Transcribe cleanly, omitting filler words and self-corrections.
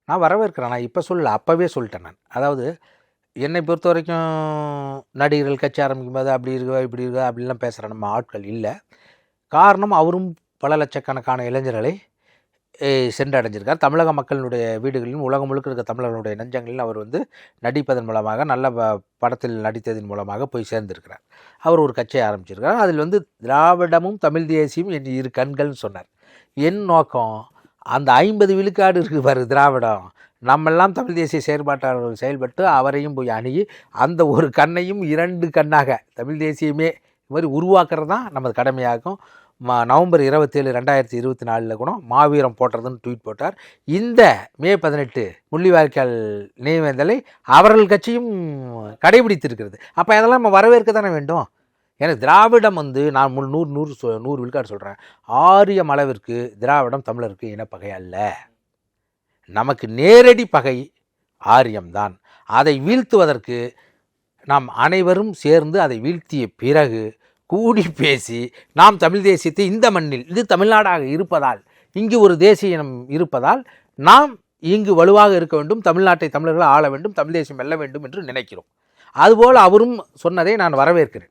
நான் வரவேற்கிறேன். நான் இப்போ சொல்லல, அப்போவே சொல்லிட்டேன் நான். அதாவது என்னை பொறுத்த வரைக்கும் நடிகர்கள் கட்சி ஆரம்பிக்கும்போது அப்படி இருக்கா இப்படி இருக்கா அப்படிலாம் பேசுகிற நம்ம ஆட்கள் இல்லை. காரணம் அவரும் பல லட்சக்கணக்கான இளைஞர்களை சென்றடைஞ்சிருக்கார். தமிழக மக்களுடைய வீடுகளிலும் உலகம் முழுக்க இருக்க தமிழர்களுடைய நெஞ்சங்களிலும் அவர் நடிப்பதன் மூலமாக நல்ல படத்தில் நடித்ததன் மூலமாக போய் சேர்ந்திருக்கிறார். அவர் ஒரு கட்சியை ஆரம்பிச்சிருக்கிறார். அதில் திராவிடமும் தமிழ் தேசியம் என்று இரு கண்கள்னு சொன்னார். என் நோக்கம் அந்த 50 விழுக்காடு இருக்குது பாரு திராவிடம், நம்மெல்லாம் தமிழ் தேசிய செயல்பாட்டாளர்கள் செயல்பட்டு அவரையும் போய் அணுகி அந்த ஒரு கண்ணையும் 2 கண்ணாக தமிழ் தேசியமே இது மாதிரி உருவாக்குறது தான் நமது கடமையாகும். நவம்பர் 27, 2024 கூட மாவீரம் போட்டுறதுன்னு ட்வீட் போட்டார். இந்த மே 18 முள்ளிவாய்க்கால் நினைவேந்தலை அவர்கள் கட்சியும் கடைபிடித்திருக்கிறது. அப்போ அதெல்லாம் நம்ம வரவேற்க தானே வேண்டும். எனக்கு திராவிடம் நான் 100 விழுக்காடு சொல்கிறேன், ஆரியம் அளவிற்கு திராவிடம் தமிழருக்கு இனப்பகை அல்ல. நமக்கு நேரடி பகை ஆரியம்தான். அதை வீழ்த்துவதற்கு நாம் அனைவரும் சேர்ந்து அதை வீழ்த்திய பிறகு கூடி பேசி நாம் தமிழ் தேசியத்தை இந்த மண்ணில், இது தமிழ்நாடாக இருப்பதால், இங்கு ஒரு தேசிய இனம் இருப்பதால் நாம் இங்கு வலுவாக இருக்க வேண்டும், தமிழ்நாட்டை தமிழர்கள் ஆள வேண்டும், தமிழ் தேசியம் வெல்ல வேண்டும் என்று நினைக்கிறோம். அதுபோல் அவரும் சொன்னதை நான் வரவேற்கிறேன்.